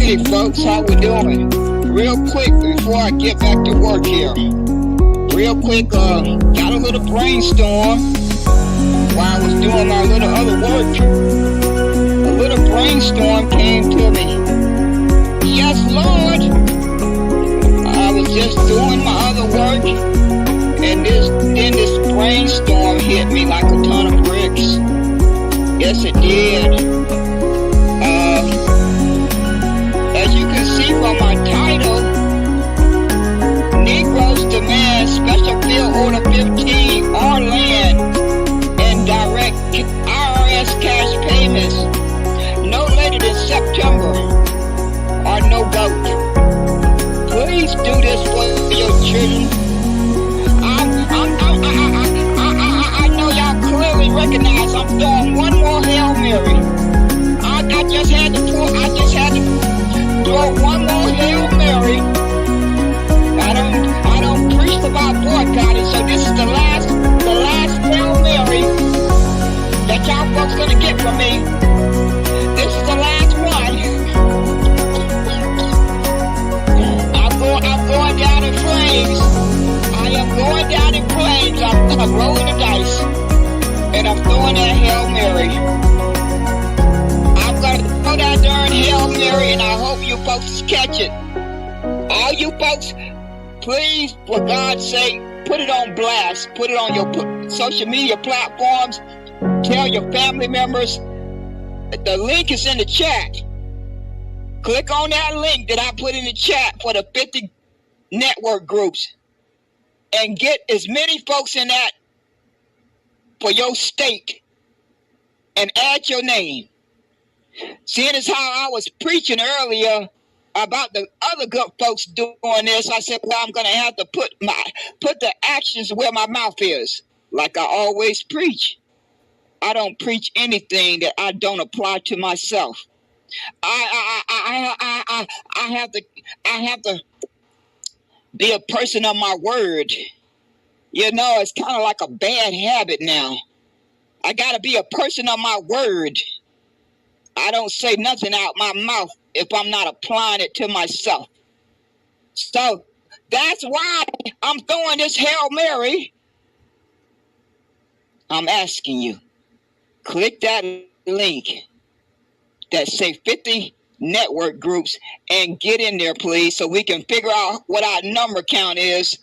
Hey folks, how we doing? Real quick before I get back to work here. Real quick, got a little brainstorm while I was doing my little other work. A little brainstorm came to me. Yes, Lord. I was just doing my other work, and then this brainstorm hit me like a ton of bricks. Yes, it did. As you can see from my title, Negroes demand special field order 15 or land and direct IRS cash payments no later than September or no vote. Please do this for your children. I know y'all clearly recognize I'm throwing one more Hail Mary. I just had to throw one more Hail Mary. I don't preach about boycotting, so this is the last Hail Mary that y'all folks gonna get from me. This is the last one. I'm going down in flames. I am going down in flames. I'm rolling the dice, and I'm throwing that Hail Mary. I'm gonna throw that darn Hail Mary, and I hope you folks catch it. All you folks, please, for God's sake, put it on blast. Put it on your social media platforms. Tell your family members. The link is in the chat. Click on that link that I put in the chat for the 50 network groups, and get as many folks in that for your state, and add your name. Seeing as how I was preaching earlier about the other good folks doing this, I said, well, I'm going to have to put the actions where my mouth is, like I always preach. I don't preach anything that I don't apply to myself. I have to be a person of my word. You know, it's kind of like a bad habit now. I got to be a person of my word. I don't say nothing out my mouth if I'm not applying it to myself. So that's why I'm throwing this Hail Mary. I'm asking you, click that link that say 50 network groups and get in there, please, so we can figure out what our number count is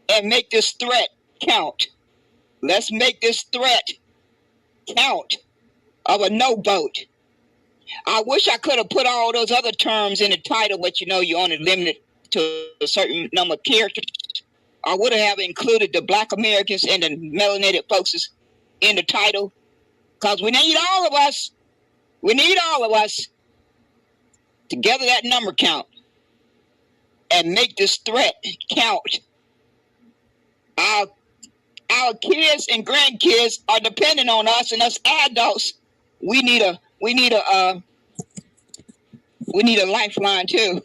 and make this threat count. Let's make this threat count of a no vote. I wish I could have put all those other terms in the title, but you know you're only limited to a certain number of characters. I would have included the Black Americans and the melanated folks in the title, because we need all of us. We need all of us to gather that number count and make this threat count. Our kids and grandkids are depending on us, and us adults, we need a lifeline too.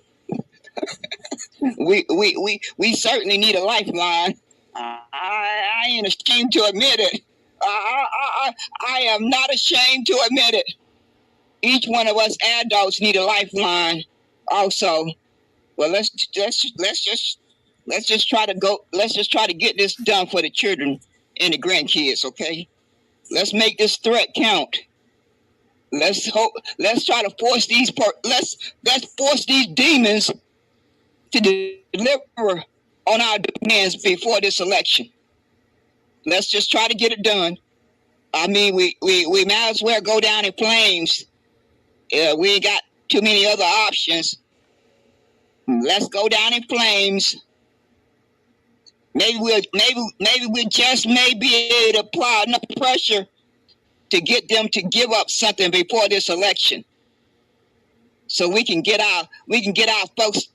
we certainly need a lifeline. I ain't ashamed to admit it. I am not ashamed to admit it. Each one of us adults need a lifeline also. Well, let's just try to go. Let's just try to get this done for the children and the grandkids. Okay, let's make this threat count. Let's try to force these. Let's force these demons to deliver on our demands before this election. Let's just try to get it done. I mean, we might as well go down in flames. We ain't got too many other options. Let's go down in flames. Maybe we just may be able to apply enough pressure to get them to give up something before this election, so we can get our folks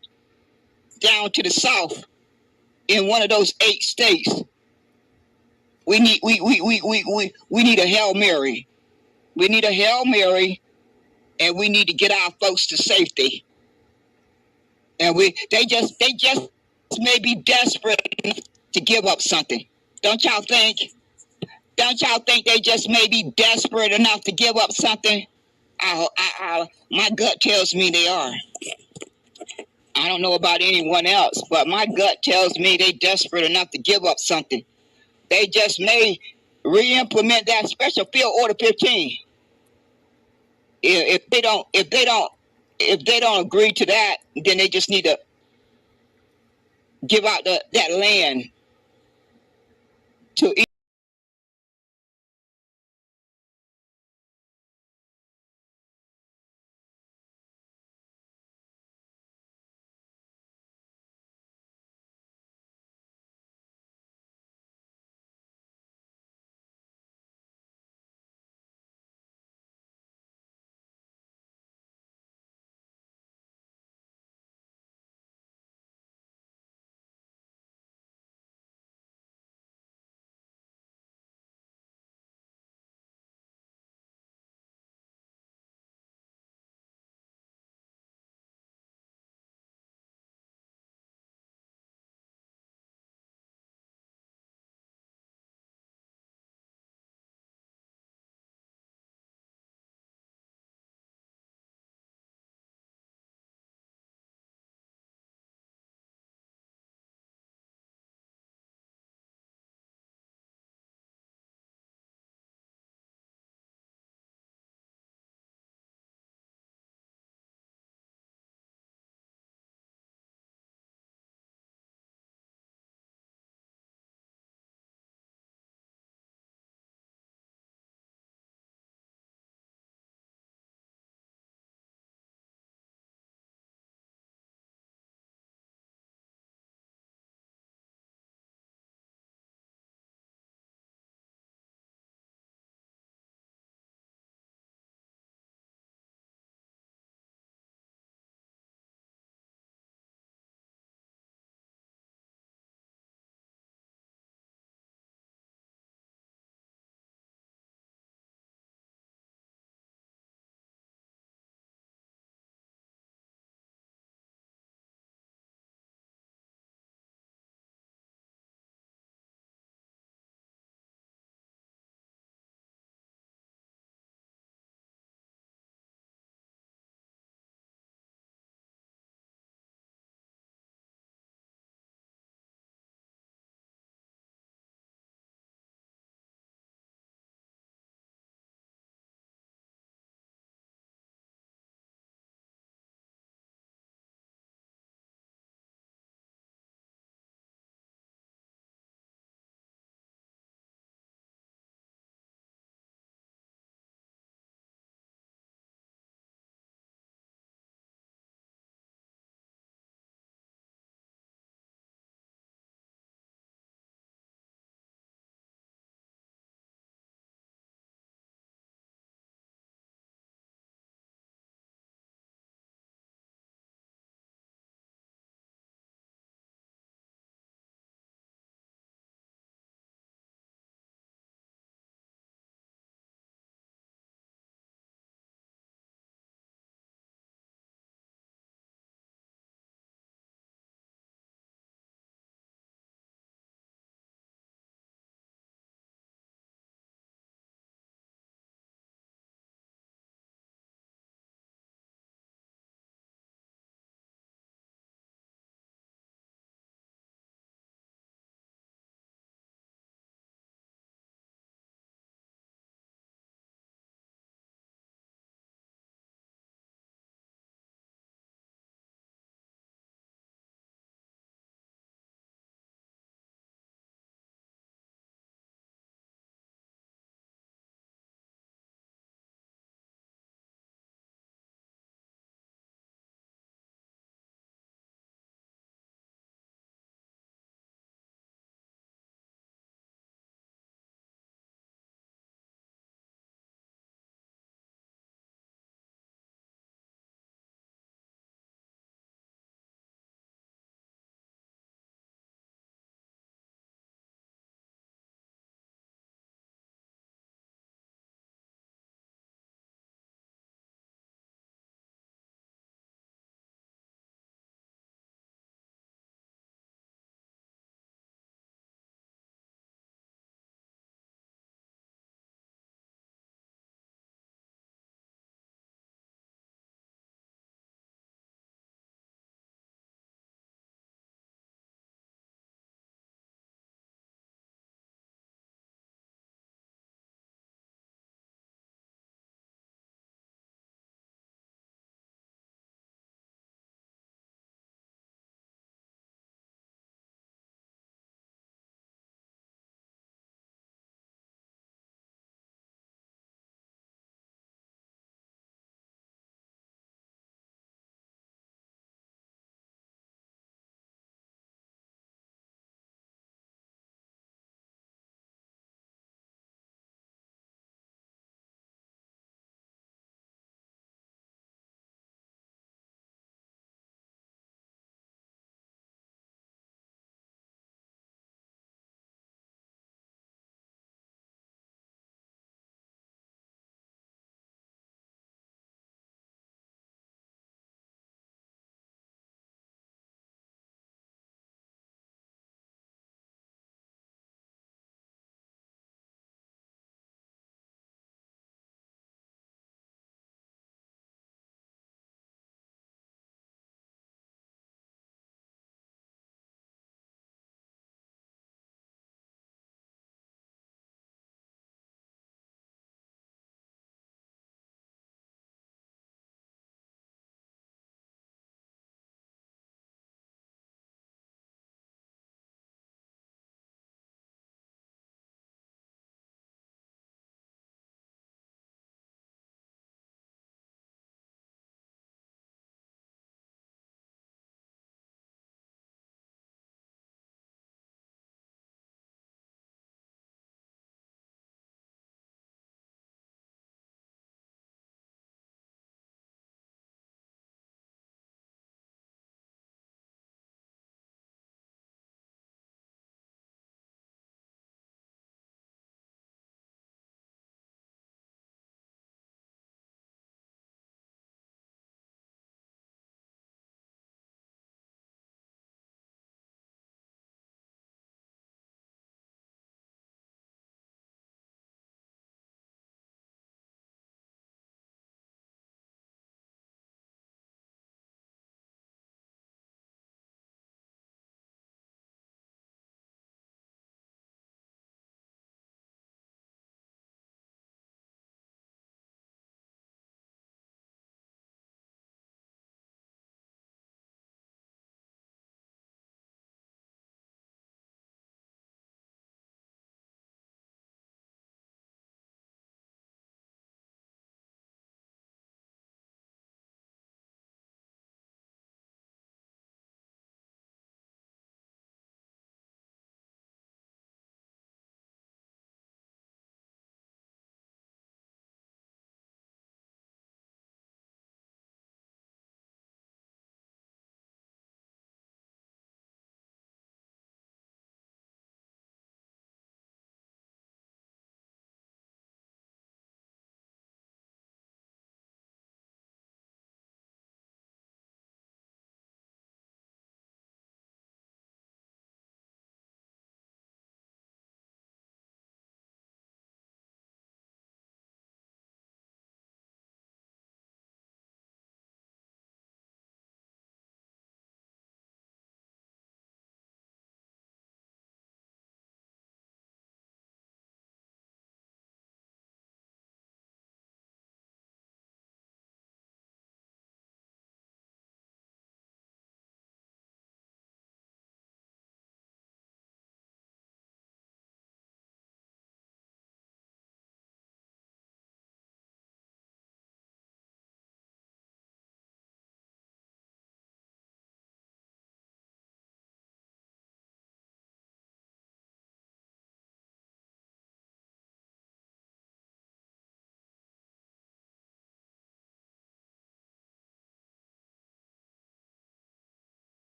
down to the South in one of those 8 states. We need a Hail Mary. We need a Hail Mary, and we need to get our folks to safety. And they just may be desperate enough to give up something. Don't y'all think? Don't y'all think they just may be desperate enough to give up something? My gut tells me they are. I don't know about anyone else, but my gut tells me they desperate enough to give up something. They just may re-implement that special field order 15. If they don't agree to that, then they just need to give out that land to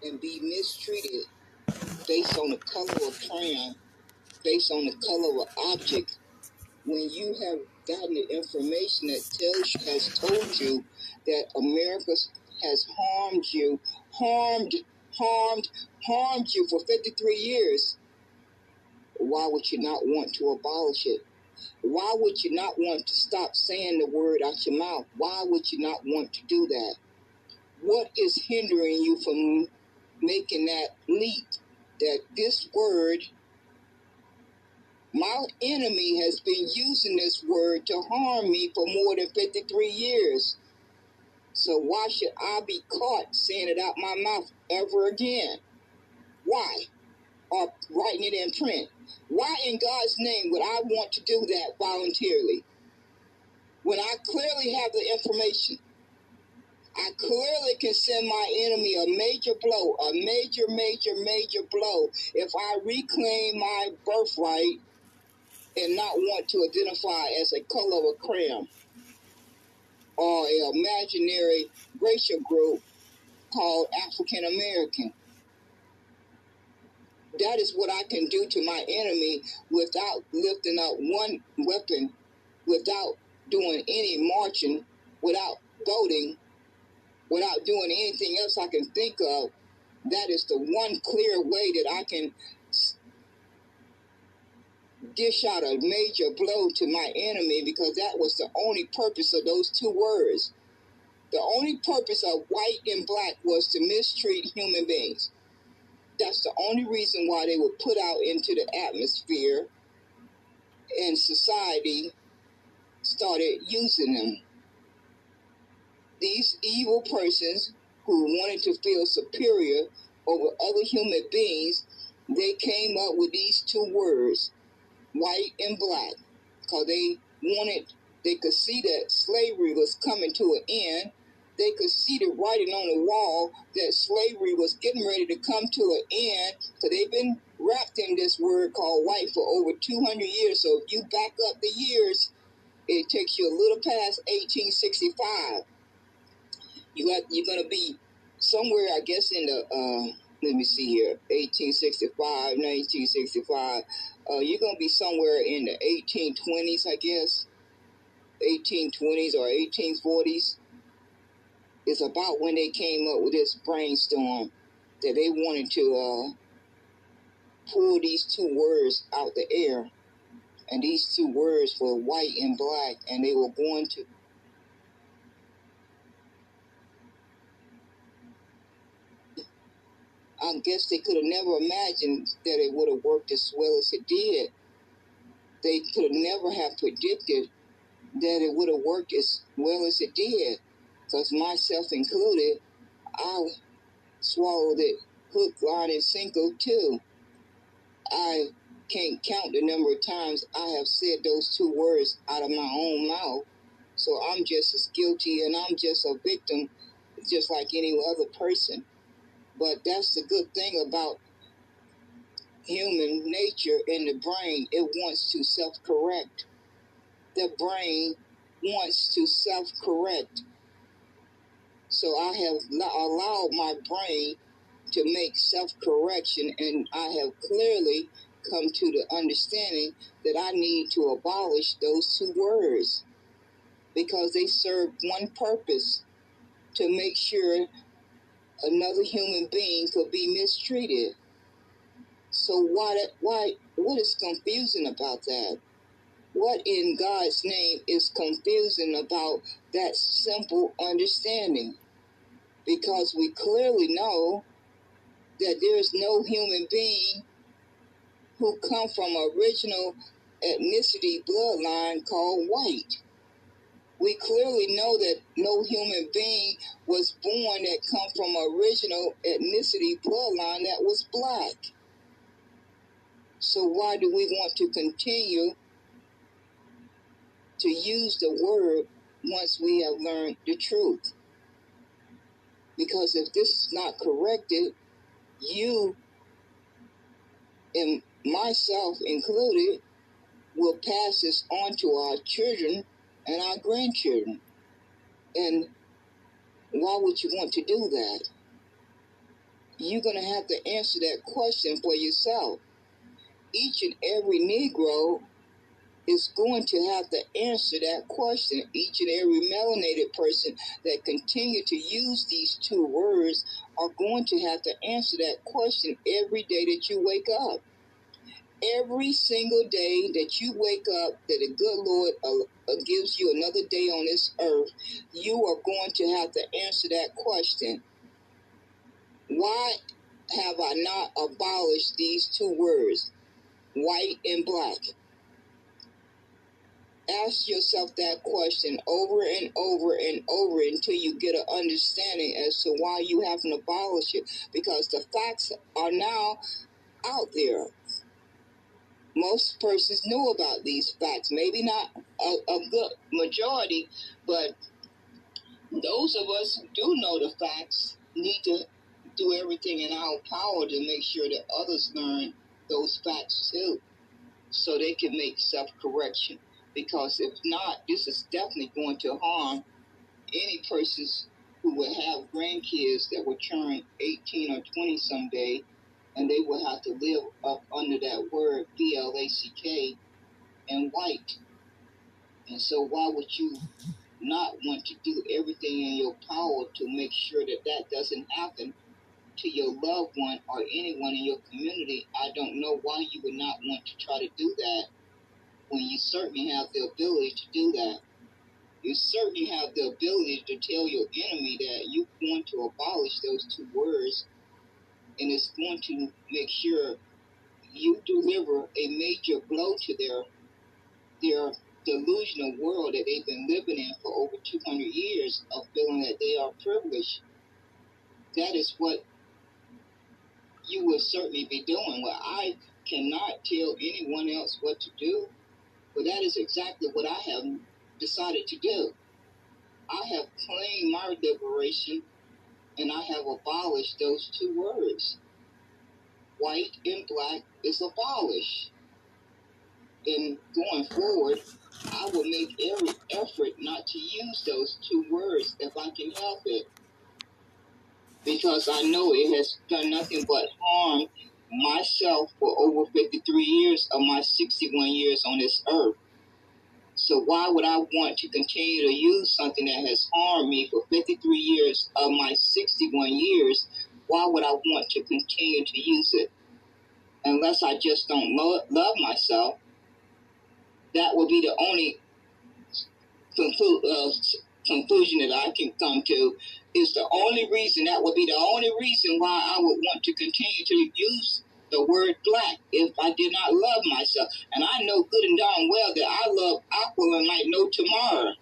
and be mistreated based on the color of crayon, based on the color of object, when you have gotten the information that has told you that America has harmed you for 53 years, why would you not want to abolish it? Why would you not want to stop saying the word out your mouth? Why would you not want to do that? What is hindering you from making that leap? That this word, my enemy has been using this word to harm me for more than 53 years. So why should I be caught saying it out my mouth ever again? Why? Or writing it in print? Why in God's name would I want to do that voluntarily? When I clearly have the information, I clearly can send my enemy a major blow, a major blow, if I reclaim my birthright and not want to identify as a color of crayon or an imaginary racial group called African American. That is what I can do to my enemy without lifting up one weapon, without doing any marching, without voting, without doing anything else I can think of. That is the one clear way that I can dish out a major blow to my enemy, because that was the only purpose of those two words. The only purpose of white and black was to mistreat human beings. That's the only reason why they were put out into the atmosphere, and society started using them. These evil persons who wanted to feel superior over other human beings, they came up with these two words, white and black, because they could see that slavery was coming to an end. They could see the writing on the wall that slavery was getting ready to come to an end, because they've been wrapped in this word called white for over 200 years. So if you back up the years, it takes you a little past 1865. You're going to be somewhere, I guess, in the, let me see here, 1865, 1965. You're going to be somewhere in the 1820s, I guess, 1820s or 1840s. It's about when they came up with this brainstorm that they wanted to pull these two words out the air. And these two words were white and black, and they were going to I guess they could have never imagined that it would have worked as well as it did. They could have never have predicted that it would have worked as well as it did. Because myself included, I swallowed it hook, line, and sinker too. I can't count the number of times I have said those two words out of my own mouth. So I'm just as guilty, and I'm just a victim, just like any other person. But that's the good thing about human nature in the brain. It wants to self-correct. The brain wants to self-correct. So I have allowed my brain to make self-correction, and I have clearly come to the understanding that I need to abolish those two words, because they serve one purpose: to make sure another human being could be mistreated. So what is confusing about that? What in God's name is confusing about that simple understanding? Because we clearly know that there is no human being who come from original ethnicity bloodline called white. We clearly know that no human being was born that come from original ethnicity bloodline that was black. So why do we want to continue to use the word once we have learned the truth? Because if this is not corrected, you and myself included will pass this on to our children and our grandchildren. And why would you want to do that? you're going to have to answer that question for yourself. Each and every Negro is going to have to answer that question. Each and every melanated person that continue to use these two words are going to have to answer that question every day that you wake up. Every single day that you wake up, that the good Lord gives you another day on this earth, you are going to have to answer that question. Why have I not abolished these two words, white and black? Ask yourself that question over and over and over until you get an understanding as to why you haven't abolished it, because the facts are now out there. Most persons know about these facts, maybe not a good majority, but those of us who do know the facts need to do everything in our power to make sure that others learn those facts too, so they can make self-correction. Because if not, this is definitely going to harm any persons who will have grandkids that will turn 18 or 20 someday, and they will have to live up under that word BLACK and white. And so why would you not want to do everything in your power to make sure that that doesn't happen to your loved one or anyone in your community? I don't know why you would not want to try to do that when you certainly have the ability to do that. You certainly have the ability to tell your enemy that you're going to abolish those two words, and it's going to make sure you deliver a major blow to their delusional world that they've been living in for over 200 years of feeling that they are privileged. That is what you will certainly be doing. Well, I cannot tell anyone else what to do, but that is exactly what I have decided to do. I have claimed my liberation, and I have abolished those two words. White and black is abolished. And going forward, I will make every effort not to use those two words if I can help it, because I know it has done nothing but harm myself for over 53 years of my 61 years on this earth. So why would I want to continue to use something that has harmed me for 53 years of my 61 years? Why would I want to continue to use it? Unless I just don't love myself. That would be the only conclusion that I can come to. Is the only reason, that would be the only reason why I would want to continue to use the word black if I did not love myself. And I know good and darn well that I love Aqua like no tomorrow.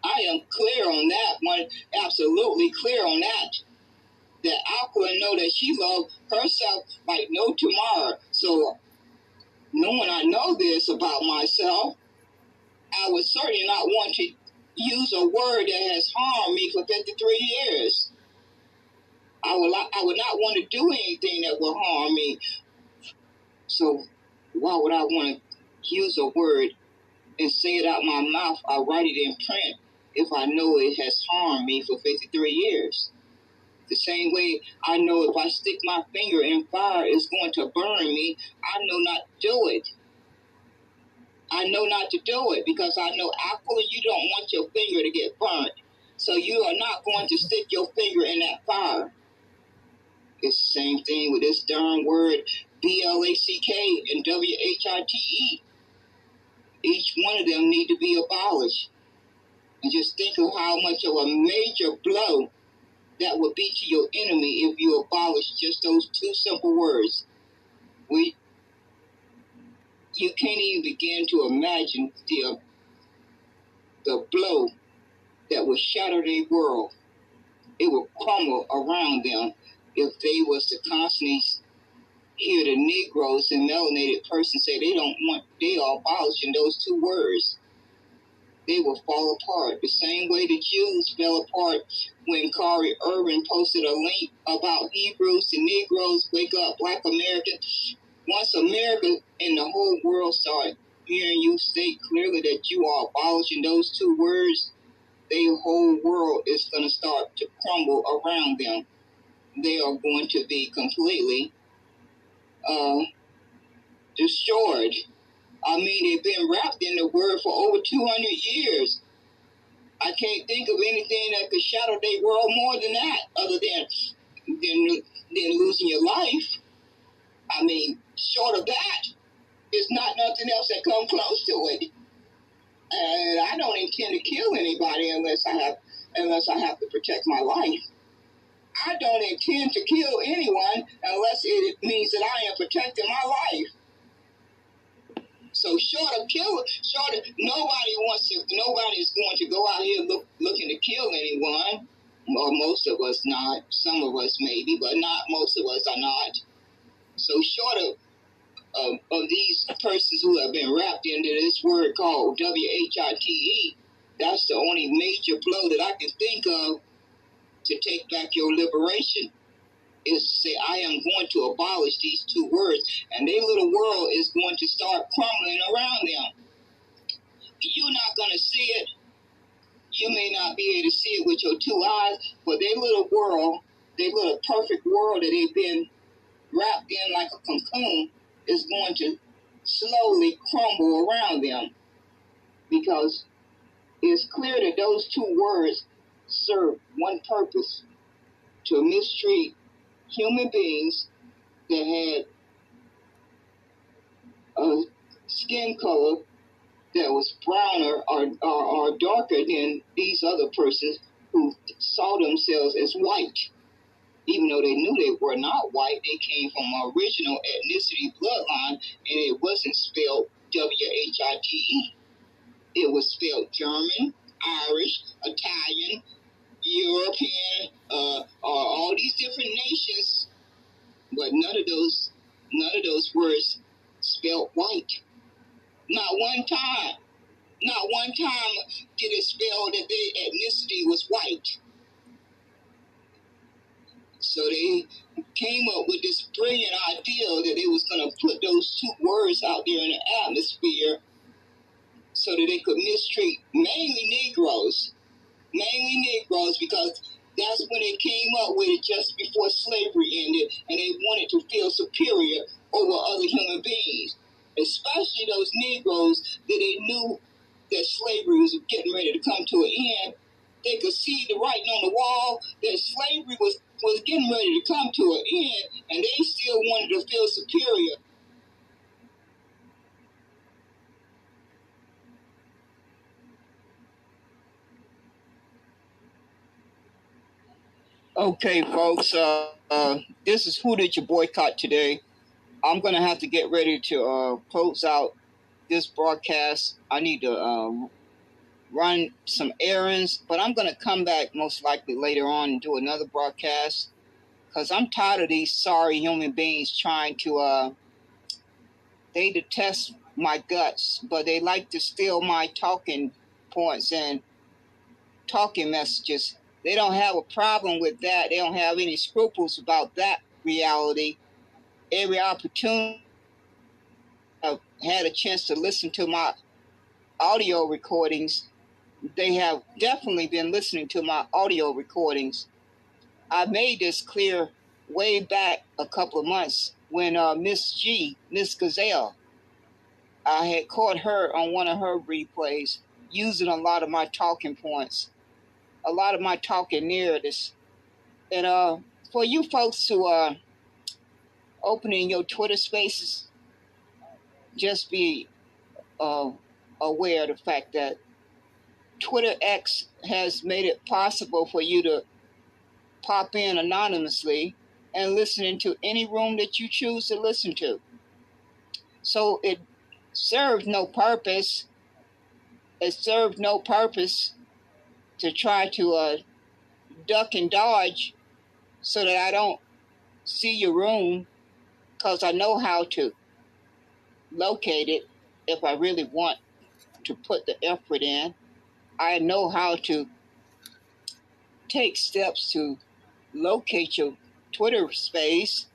I am clear on that one, absolutely clear on that. That Aqua know that she loves herself like no tomorrow. So knowing I know this about myself, I would certainly not want to use a word that has harmed me for 53 years. I would not want to do anything that will harm me. So why would I want to use a word and say it out my mouth or write it in print if I know it has harmed me for 53 years? The same way I know if I stick my finger in fire, it's going to burn me. I know not to do it. I know not to do it because I know actually you don't want your finger to get burnt. So you are not going to stick your finger in that fire. It's the same thing with this darn word BLACK and WHITE. Each one of them need to be abolished. And just think of how much of a major blow that would be to your enemy if you abolish just those two simple words. You can't even begin to imagine the blow that would shatter their world. It would crumble around them if they was to constantly hear the Negroes and melanated persons say they are abolishing those two words. They will fall apart. The same way the Jews fell apart when Kari Irvin posted a link about Hebrews and Negroes, Wake Up Blk American. Once America and the whole world start hearing you state clearly that you are abolishing those two words, their whole world is going to start to crumble around them. they are going to be completely destroyed. I mean, they've been wrapped in the word for over 200 years. I can't think of anything that could shadow their world more than that, other than losing your life. I mean, short of that, there's not nothing else that comes close to it. And I don't intend to kill anybody unless I have to protect my life. I don't intend to kill anyone unless it means that I am protecting my life. So nobody's going to go out here looking to kill anyone. Or most of us not. Some of us maybe, but not most of us are not. So short of these persons who have been wrapped into this word called WHITE, that's the only major blow that I can think of to take back your liberation, is to say, I am going to abolish these two words, and their little world is going to start crumbling around them. You're not going to see it. You may not be able to see it with your two eyes, but their little world, their little perfect world that they've been wrapped in like a cocoon, is going to slowly crumble around them, because it's clear that those two words serve one purpose: to mistreat human beings that had a skin color that was browner or darker than these other persons who saw themselves as white. Even though they knew they were not white, they came from original ethnicity bloodline, and it wasn't spelled WHITE. It was spelled German, Irish, Italian, European, all these different nations, but none of those words spelled white. Not one time. Not one time did it spell that their ethnicity was white. So they came up with this brilliant idea that they was going to put those two words out there in the atmosphere so that they could mistreat mainly Negroes, because that's when they came up with it just before slavery ended, and they wanted to feel superior over other human beings, especially those Negroes that they knew that slavery was getting ready to come to an end. They could see the writing on the wall that slavery was getting ready to come to an end, and they still wanted to feel superior. Okay, folks, this is Who Did You Boycott today? I'm going to have to get ready to close out this broadcast. I need to run some errands, but I'm going to come back most likely later on and do another broadcast, because I'm tired of these sorry human beings trying to, they detest my guts, but they like to steal my talking points and talking messages. They don't have a problem with that. They don't have any scruples about that reality. Every opportunity I've had a chance to listen to my audio recordings, they have definitely been listening to my audio recordings. I made this clear way back a couple of months when Miss Gazelle, I had caught her on one of her replays using a lot of my talking points, a lot of my talking narratives. And for you folks who are opening your Twitter spaces, just be aware of the fact that Twitter X has made it possible for you to pop in anonymously and listen into any room that you choose to listen to. So it serves no purpose. It serves no purpose to try to duck and dodge so that I don't see your room, because I know how to locate it if I really want to put the effort in. I know how to take steps to locate your Twitter space,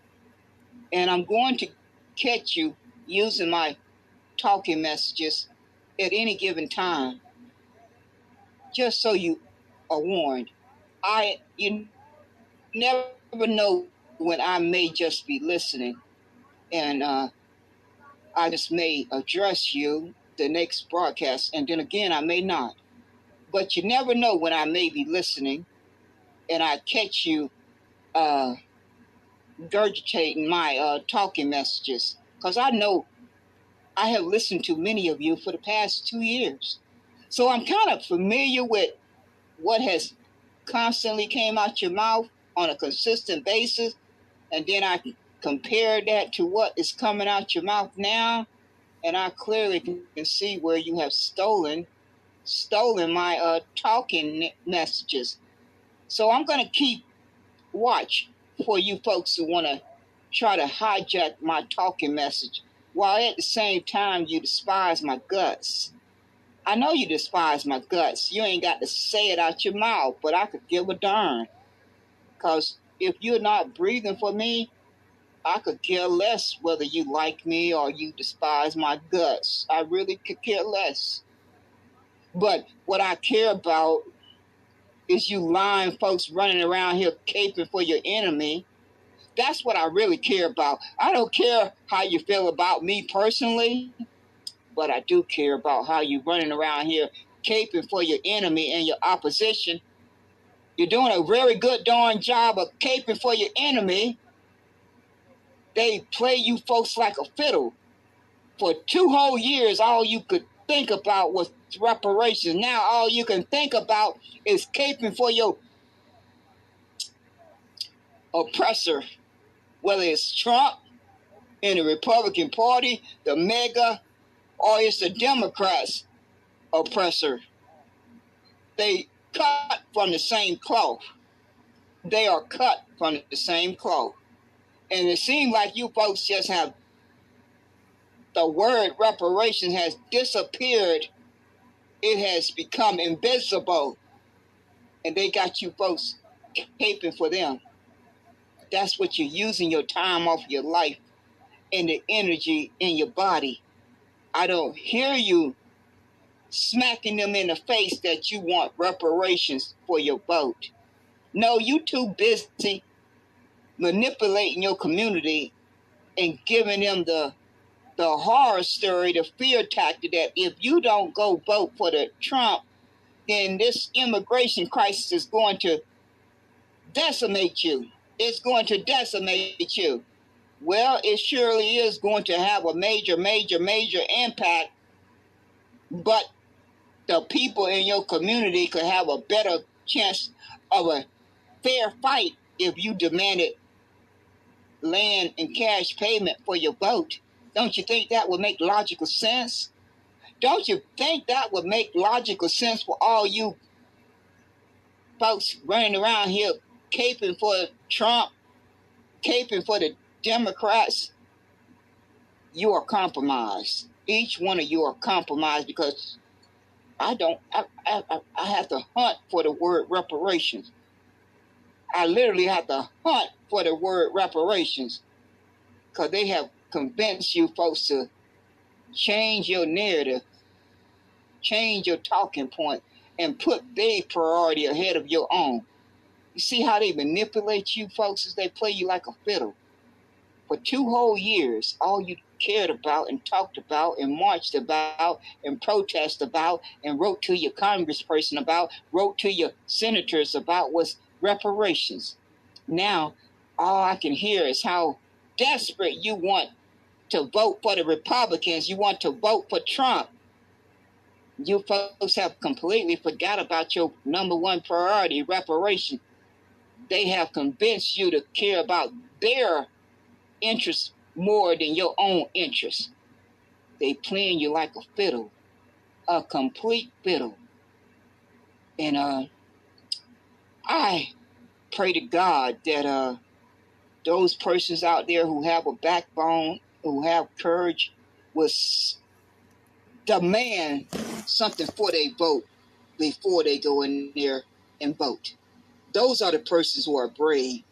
and I'm going to catch you using my talking messages at any given time, just so you are warned. You never never know when I may just be listening, and I just may address you the next broadcast, and then again I may not. But you never know when I may be listening, and I catch you regurgitating my talking messages, because I know I have listened to many of you for the past 2 years. So I'm kind of familiar with what has constantly came out your mouth on a consistent basis. And then I compare that to what is coming out your mouth now. And I clearly can see where you have stolen my talking messages. So I'm going to keep watch for you folks who want to try to hijack my talking message, while at the same time you despise my guts. I know you despise my guts. You ain't got to say it out your mouth, but I could give a darn. Because if you're not breathing for me, I could care less whether you like me or you despise my guts. I really could care less. But what I care about is you lying folks running around here caping for your enemy. That's what I really care about. I don't care how you feel about me personally, but I do care about how you running around here caping for your enemy and your opposition. You're doing a very good darn job of caping for your enemy. They play you folks like a fiddle. For 2 whole years, all you could think about was reparations. Now all you can think about is caping for your oppressor, whether it's Trump in the Republican Party, the MAGA, or it's the Democrats oppressor. They cut from the same cloth. They are cut from the same cloth. And it seems like you folks just have, the word reparations has disappeared. It has become invisible. And they got you folks caping for them. That's what you're using your time off your life and the energy in your body. I don't hear you smacking them in the face that you want reparations for your vote. No, you too busy manipulating your community and giving them the horror story, the fear tactic that if you don't go vote for the Trump, then this immigration crisis is going to decimate you. It's going to decimate you. Well, it surely is going to have a major impact, but the people in your community could have a better chance of a fair fight if you demanded land and cash payment for your vote. Don't you think that would make logical sense? Don't you think that would make logical sense for all you folks running around here caping for Trump, caping for the Democrats? You are compromised. Each one of you are compromised because I have to hunt for the word reparations. I literally have to hunt for the word reparations because they have convinced you folks to change your narrative, change your talking point, and put their priority ahead of your own. You see how they manipulate you folks as they play you like a fiddle? For 2 whole years, all you cared about and talked about and marched about and protested about and wrote to your congressperson about, wrote to your senators about was reparations. Now, all I can hear is how desperate you want to vote for the Republicans. You want to vote for Trump. You folks have completely forgot about your number one priority, reparation. They have convinced you to care about their interests more than your own interests. They playing you like a fiddle, a complete fiddle. And I pray to God that those persons out there who have a backbone, who have courage, will demand something for their vote before they go in there and vote. Those are the persons who are brave.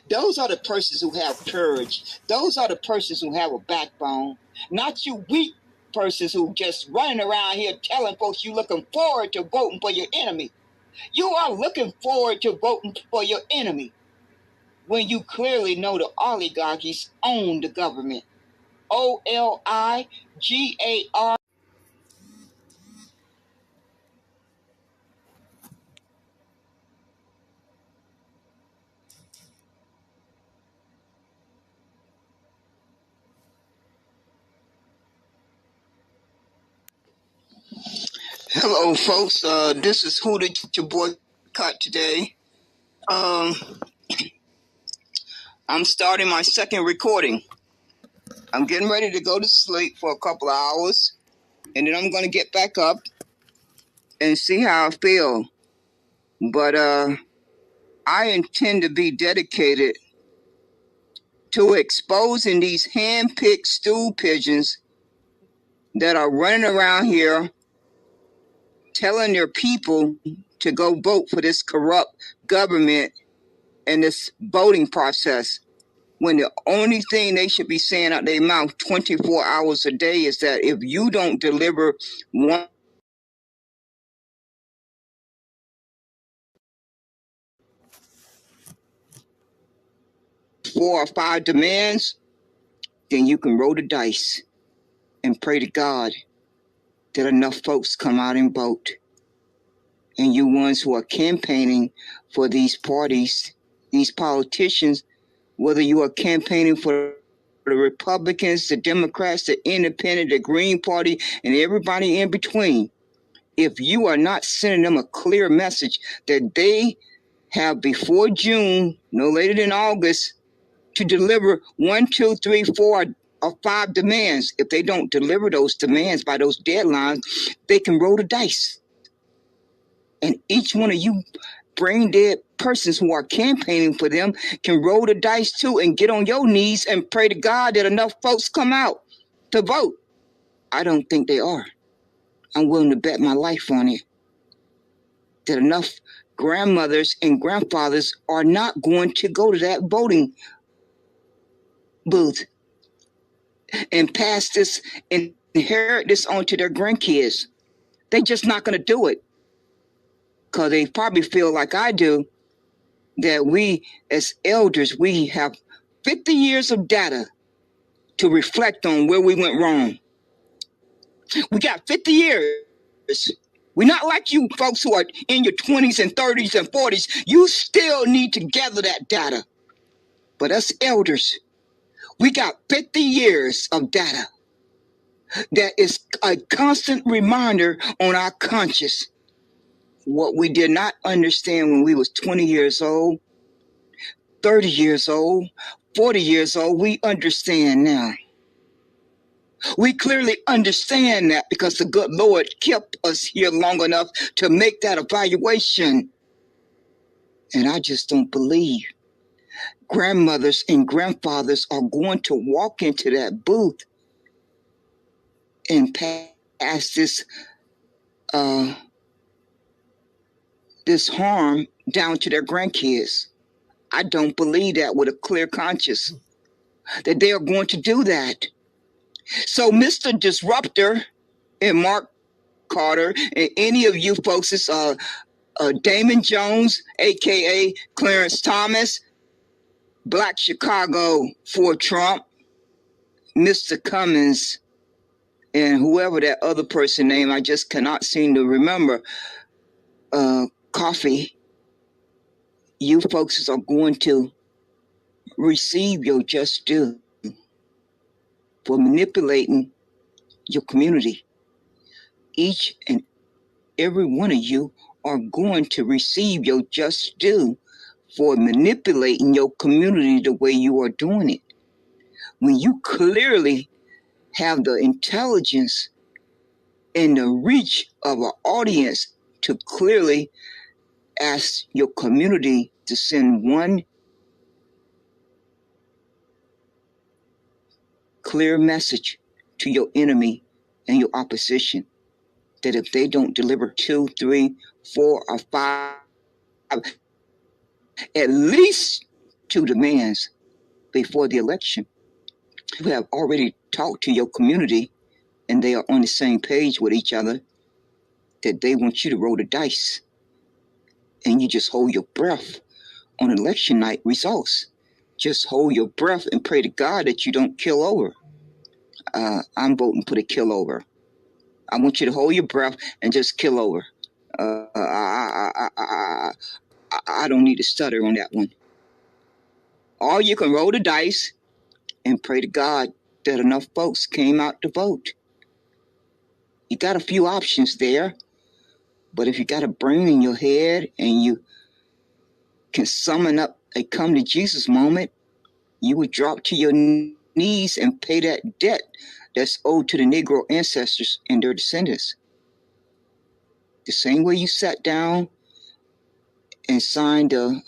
Those are the persons who have courage. Those are the persons who have a backbone. Not you weak persons who just running around here telling folks you looking forward to voting for your enemy. You are looking forward to voting for your enemy. when you clearly know the oligarchies own the government. OLIGAR. Hello, folks. This is Who Did Your Boycott today. I'm starting my second recording. I'm getting ready to go to sleep for a couple of hours, and then I'm going to get back up and see how I feel. But I intend to be dedicated to exposing these hand-picked stool pigeons that are running around here telling their people to go vote for this corrupt government and this voting process, when the only thing they should be saying out their mouth 24 hours a day is that if you don't deliver 4 or 5 demands, then you can roll the dice and pray to God that enough folks come out and vote. And you ones who are campaigning for these parties, these politicians, whether you are campaigning for the Republicans, the Democrats, the Independent, the Green Party, and everybody in between, if you are not sending them a clear message that they have before June, no later than August, to deliver 1, 2, 3, 4, or 5 demands. If they don't deliver those demands by those deadlines, they can roll the dice. And each one of you brain dead persons who are campaigning for them can roll the dice too and get on your knees and pray to God that enough folks come out to vote. I don't think they are. I'm willing to bet my life on it that enough grandmothers and grandfathers are not going to go to that voting booth and pass this and inherit this onto their grandkids. They're just not going to do it because they probably feel like I do, that we as elders, we have 50 years of data to reflect on where we went wrong. We got 50 years. We're not like you folks who are in your 20s and 30s and 40s. You still need to gather that data. But us elders, we got 50 years of data that is a constant reminder on our conscience. What we did not understand when we was 20 years old, 30 years old, 40 years old, we understand now. We clearly understand that because the good Lord kept us here long enough to make that evaluation. And I just don't believe grandmothers and grandfathers are going to walk into that booth and pass this harm down to their grandkids. I don't believe that with a clear conscience, that they are going to do that. So Mr. Disruptor and Mark Carter and any of you folks, it's Damon Jones, a.k.a. Clarence Thomas, Black Chicago for Trump, Mr. Cummins, and whoever that other person name, I just cannot seem to remember, Coffee. You folks are going to receive your just due for manipulating your community. Each and every one of you are going to receive your just due for manipulating your community the way you are doing it. When you clearly have the intelligence and the reach of an audience to clearly ask your community to send one clear message to your enemy and your opposition, that if they don't deliver 2, 3, 4, or 5, at least 2 demands before the election, you have already talked to your community and they are on the same page with each other, that they want you to roll the dice and you just hold your breath on election night results. Just hold your breath and pray to God that you don't kill over. I'm voting for the kill over. I want you to hold your breath and just kill over. I don't need to stutter on that one. Or you can roll the dice and pray to God that enough folks came out to vote. You got a few options there, but if you got a brain in your head and you can summon up a come to Jesus moment, you would drop to your knees and pay that debt that's owed to the Negro ancestors and their descendants. The same way you sat down and signed the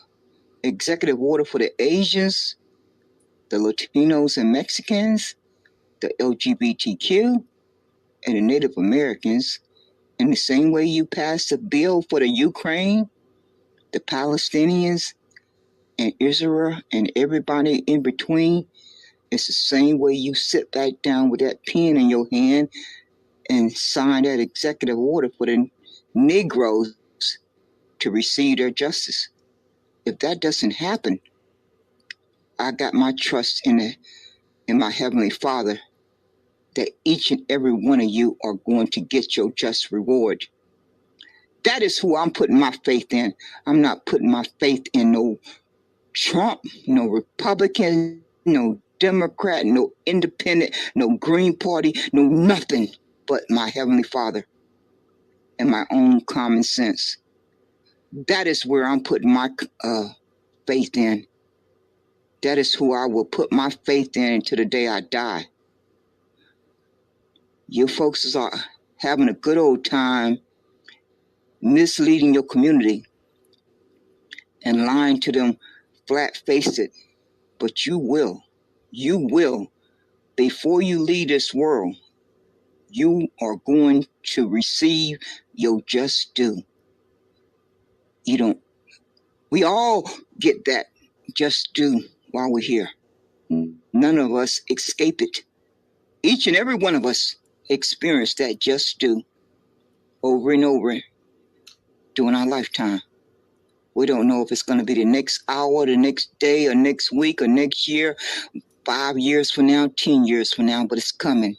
executive order for the Asians, the Latinos and Mexicans, the LGBTQ, and the Native Americans, in the same way you passed a bill for the Ukraine, the Palestinians, and Israel, and everybody in between, it's the same way you sit back down with that pen in your hand and sign that executive order for the Negroes to receive their justice. If that doesn't happen, I got my trust in my Heavenly Father that each and every one of you are going to get your just reward. That is who I'm putting my faith in. I'm not putting my faith in no Trump, no Republican, no Democrat, no Independent, no Green Party, no nothing but my Heavenly Father and my own common sense. That is where I'm putting my faith in. That is who I will put my faith in until the day I die. You folks are having a good old time misleading your community and lying to them flat-faced, but you will, before you leave this world, you are going to receive your just due. We all get that just due while we're here. None of us escape it. Each and every one of us experience that just due over and over during our lifetime. We don't know if it's going to be the next hour, the next day, or next week, or next year, 5 years from now, 10 years from now, but it's coming.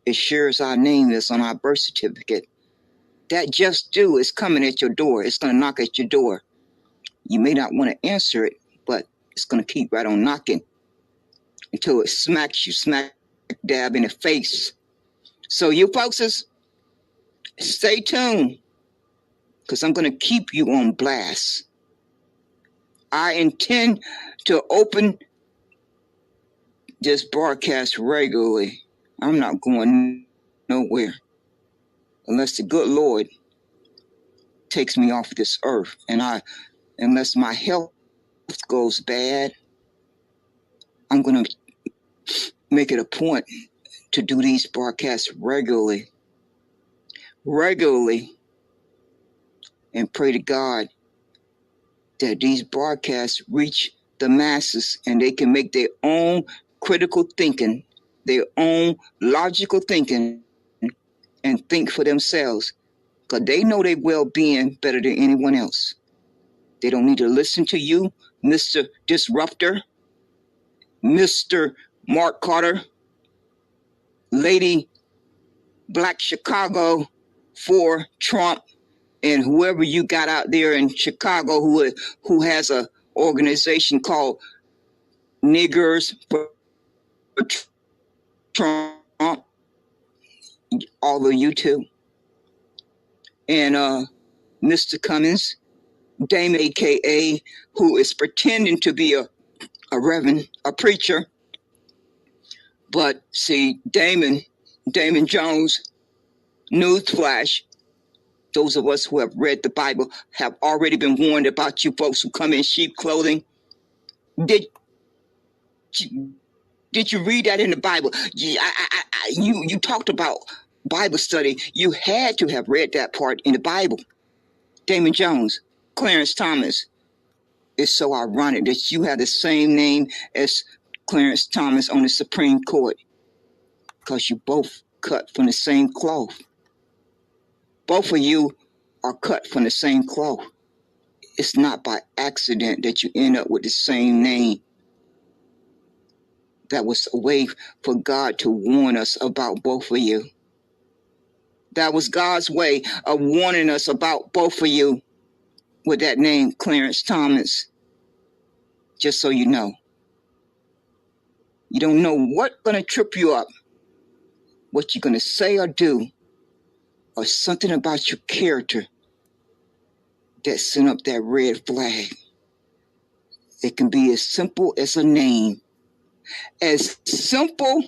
As sure as our name is on our birth certificate, that just due is coming at your door. It's going to knock at your door. You may not want to answer it, but it's going to keep right on knocking until it smacks you smack dab in the face. So you folks, stay tuned, because I'm going to keep you on blast. I intend to open this broadcast regularly. I'm not going nowhere unless the good Lord takes me off this earth, and unless my health goes bad, I'm going to make it a point to do these broadcasts regularly, and pray to God that these broadcasts reach the masses and they can make their own critical thinking, their own logical thinking, and think for themselves, because they know their well-being better than anyone else. They don't need to listen to you, Mr. Disruptor, Mr. Mark Carter, Lady Black Chicago for Trump, and whoever you got out there in Chicago who has a organization called Niggers for Trump, all of you too. And Mr. Cummins, Damon, a.k.a., who is pretending to be a reverend, a preacher. But see, Damon Jones, newsflash, those of us who have read the Bible have already been warned about you folks who come in sheep clothing. Did you read that in the Bible? You talked about Bible study. You had to have read that part in the Bible. Damon Jones, Clarence Thomas. It's so ironic that you have the same name as Clarence Thomas on the Supreme Court, because you both cut from the same cloth. Both of you are cut from the same cloth. It's not by accident that you end up with the same name. That was a way for God to warn us about both of you. That was God's way of warning us about both of you with that name, Clarence Thomas. Just so you know. You don't know what's going to trip you up, what you're going to say or do, or something about your character that sent up that red flag. It can be as simple as a name. As simple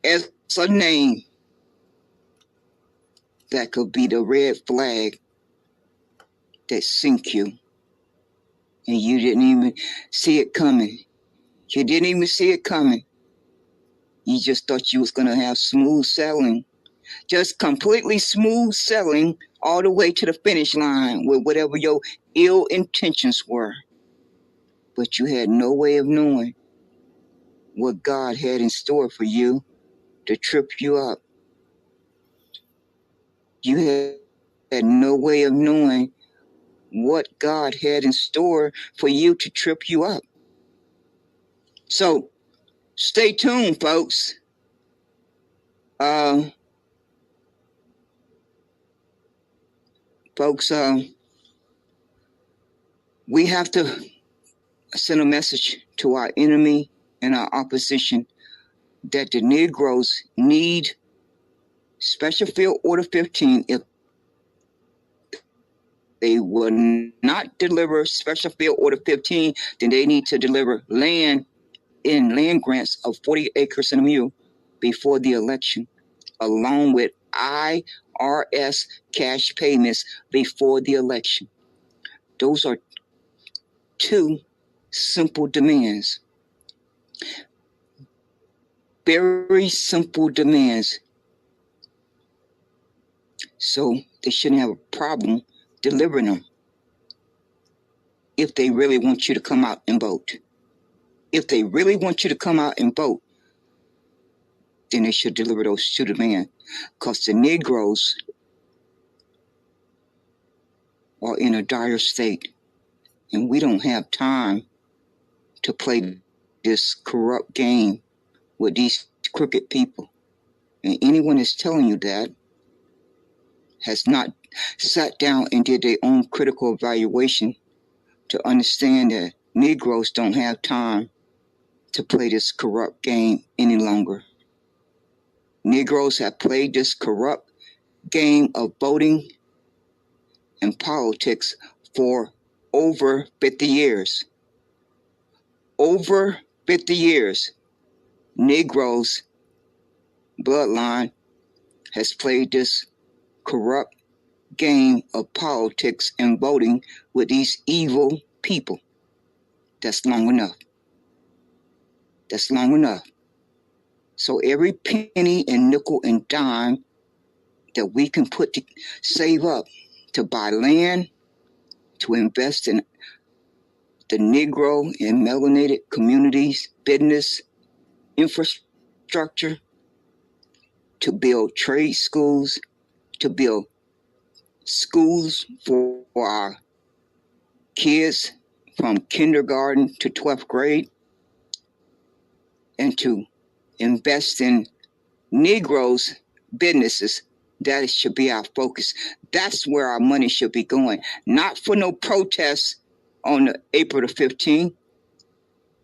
as a name. That could be the red flag that sink you. And you didn't even see it coming. You didn't even see it coming. You just thought you was going to have smooth sailing. Just completely smooth sailing all the way to the finish line with whatever your ill intentions were. But you had no way of knowing what God had in store for you to trip you up. You had no way of knowing what God had in store for you to trip you up. So stay tuned, folks. We have to send a message to our enemy and our opposition that the Negroes need Special Field Order 15. If they will not deliver Special Field Order 15, then they need to deliver land in land grants of 40 acres and a mule before the election, along with IRS cash payments before the election. Those are two simple demands. Very simple demands. So they shouldn't have a problem delivering them if they really want you to come out and vote. If they really want you to come out and vote, then they should deliver those two demands. Because the Negroes are in a dire state. And we don't have time to play this corrupt game with these crooked people. And anyone that's telling you that has not sat down and did their own critical evaluation to understand that Negroes don't have time to play this corrupt game any longer. Negroes have played this corrupt game of voting and politics for over 50 years. Over 50 years, Negroes' bloodline has played this corrupt game of politics and voting with these evil people. That's long enough. That's long enough. So every penny and nickel and dime that we can put to save up to buy land, to invest in the Negro and melanated communities, business, infrastructure, to build trade schools, to build schools for our kids from kindergarten to 12th grade, and to invest in Negroes' businesses. That should be our focus. That's where our money should be going. Not for no protests on April the 15th.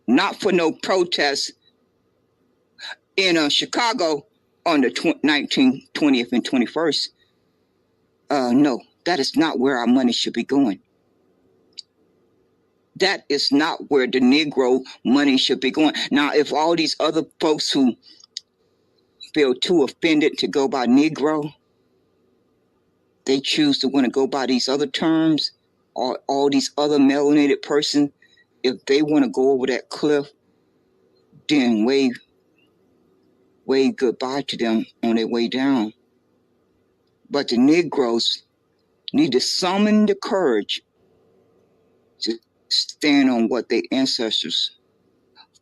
Not for no protests in Chicago on the 19th, 20th, and 21st. No, that is not where our money should be going. That is not where the Negro money should be going. Now, if all these other folks who feel too offended to go by Negro, they choose to want to go by these other terms, or all these other melanated persons, if they want to go over that cliff, then wave goodbye to them on their way down. But the Negroes need to summon the courage to stand on what their ancestors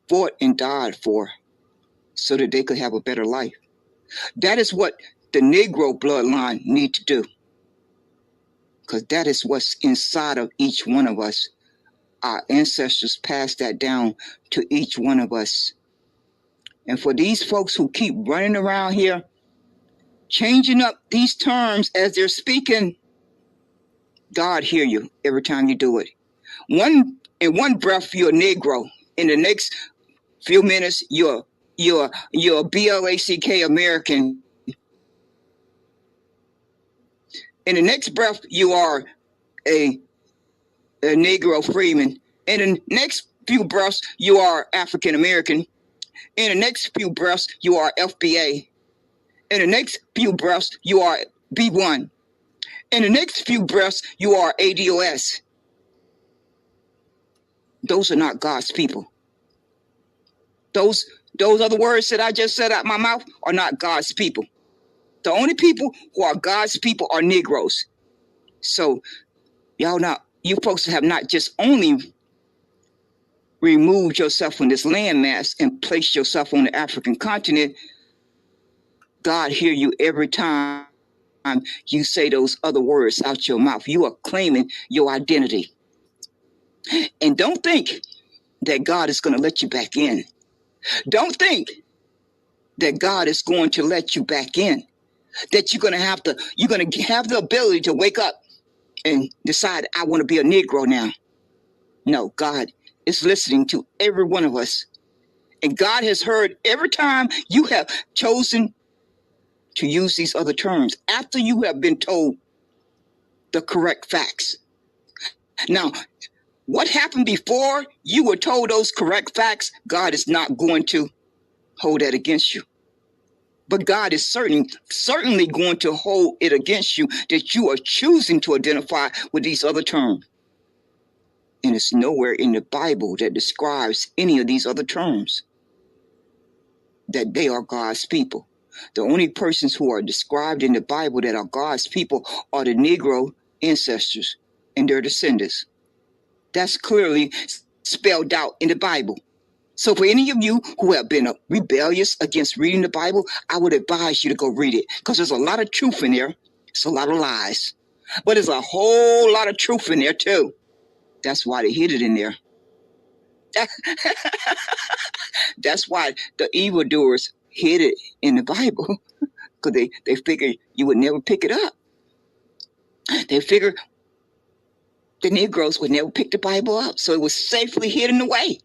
fought and died for so that they could have a better life. That is what the Negro bloodline need to do. Because that is what's inside of each one of us. Our ancestors passed that down to each one of us. And for these folks who keep running around here, changing up these terms as they're speaking, God hear you every time you do it. In one breath, you're a Negro. In the next few minutes, you're Blk American. In the next breath, you are a Negro freeman. In the next few breaths, you are African American. In the next few breaths, you are FBA. In the next few breaths, you are B1. In the next few breaths, you are ADOS. Those are not God's people. Those other words that I just said out my mouth are not God's people. The only people who are God's people are Negroes. So you folks have not just only removed yourself from this landmass and placed yourself on the African continent. God hear you every time you say those other words out your mouth. You are claiming your identity. And don't think that God is going to let you back in. Don't think that God is going to let you back in. That you're going to have the ability to wake up and decide, I want to be a Negro now. No, God is listening to every one of us. And God has heard every time you have chosen to use these other terms after you have been told the correct facts. Now, what happened before you were told those correct facts, God is not going to hold that against you. But God is certainly going to hold it against you that you are choosing to identify with these other terms. And it's nowhere in the Bible that describes any of these other terms that they are God's people. The only persons who are described in the Bible that are God's people are the Negro ancestors and their descendants. That's clearly spelled out in the Bible. So for any of you who have been rebellious against reading the Bible, I would advise you to go read it, because there's a lot of truth in there. It's a lot of lies. But there's a whole lot of truth in there too. That's why they hid it in there. That's why the evildoers hid it in the Bible, because they figured you would never pick it up. They figured the Negroes would never pick the Bible up, so it was safely hidden away.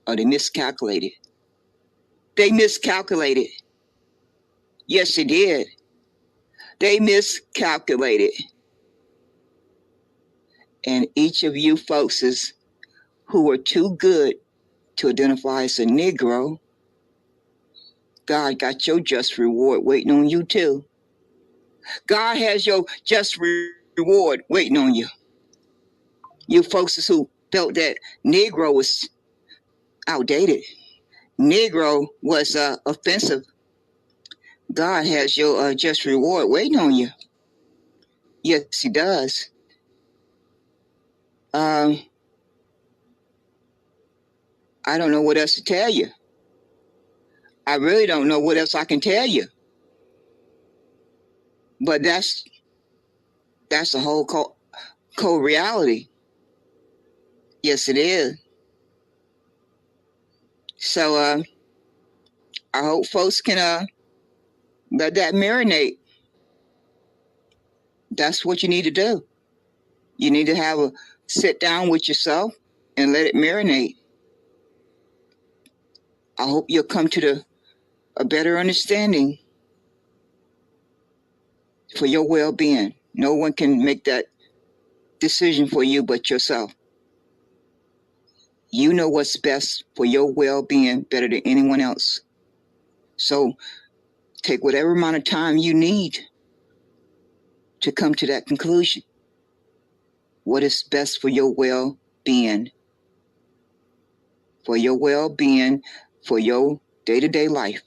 Oh, they miscalculated. They miscalculated. Yes, they did. They miscalculated. And each of you folks who are too good to identify as a Negro, God got your just reward waiting on you too. God has your just reward waiting on you. You folks who felt that Negro was outdated, Negro was offensive, God has your just reward waiting on you. Yes, he does. I don't know what else to tell you. I really don't know what else I can tell you. But that's the whole cold reality. Yes, it is. So I hope folks can let that marinate. That's what you need to do. You need to have a sit down with yourself and let it marinate. I hope you'll come to a better understanding for your well-being. No one can make that decision for you but yourself. You know what's best for your well-being better than anyone else. So take whatever amount of time you need to come to that conclusion. What is best for your well-being? For your well-being, for your day-to-day life.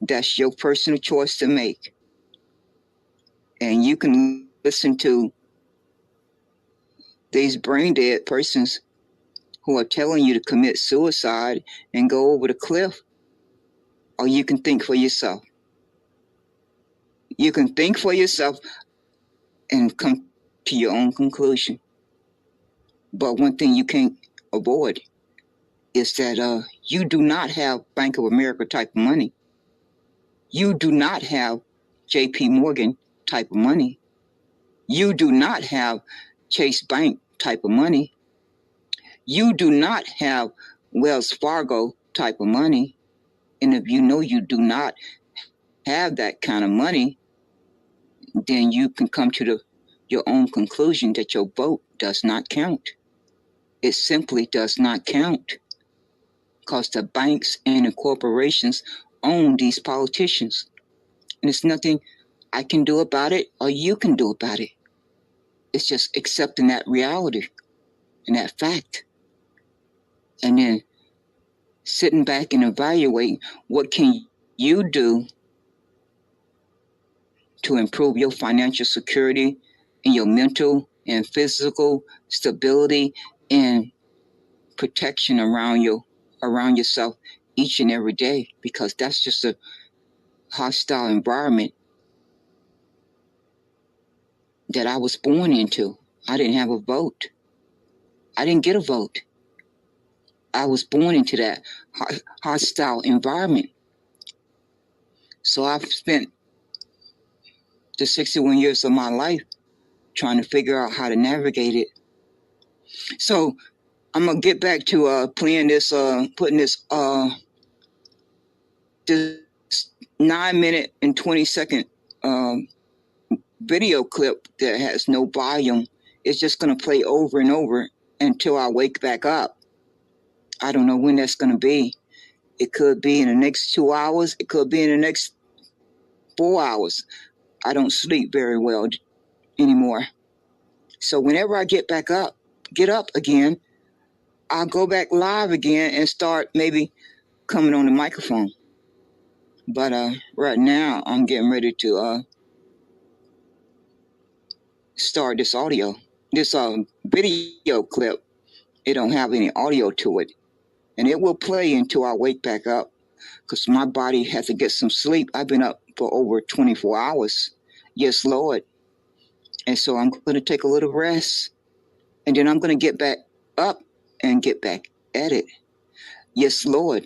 That's your personal choice to make. And you can listen to these brain-dead persons who are telling you to commit suicide and go over the cliff. Or you can think for yourself. You can think for yourself and come to your own conclusion. But one thing you can't avoid is that you do not have Bank of America type of money. You do not have JP Morgan type of money. You do not have Chase Bank type of money. You do not have Wells Fargo type of money. And if you know you do not have that kind of money, then you can come to your own conclusion that your vote does not count. It simply does not count because the banks and the corporations own these politicians. And there's nothing I can do about it or you can do about it. It's just accepting that reality and that fact. And then sitting back and evaluating what can you do to improve your financial security and your mental and physical stability and protection around yourself each and every day, because that's just a hostile environment that I was born into. I didn't have a vote. I didn't get a vote. I was born into that hostile environment. So I've spent the 61 years of my life trying to figure out how to navigate it. So I'm gonna get back to playing this, putting this 9-minute and 20-second video clip that has no volume. It's just gonna play over and over until I wake back up. I don't know when that's gonna be. It could be in the next 2 hours. It could be in the next 4 hours. I don't sleep very well anymore. So whenever I get up again, I'll go back live again and start maybe coming on the microphone. But right now I'm getting ready to start this video clip. It don't have any audio to it, and it will play until I wake back up, because my body has to get some sleep. I've been up for over 24 hours. Yes, Lord. And so I'm going to take a little rest, and then I'm going to get back up and get back at it. Yes, Lord.